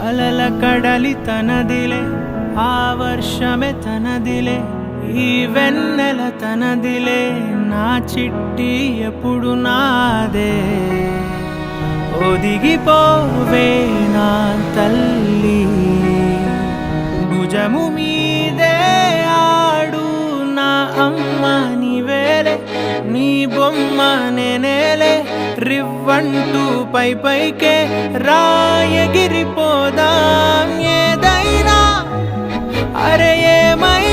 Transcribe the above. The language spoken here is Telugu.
అలల కడలి తనదిలే, ఆ వర్షమే తనదిలే, ఈ వెన్నెల తనదిలే, నా చిట్టి ఎప్పుడు నాదే. ఒదిగిపోవే నా తల్లి, భుజము మీదే ఆడు నా అమ్మ నీవేలే, నీ బొమ్మ నేనేలే, రివ్వంటూ పై పైకే రాయగిరిపోదాం ఏదైనా, అరే ఏమై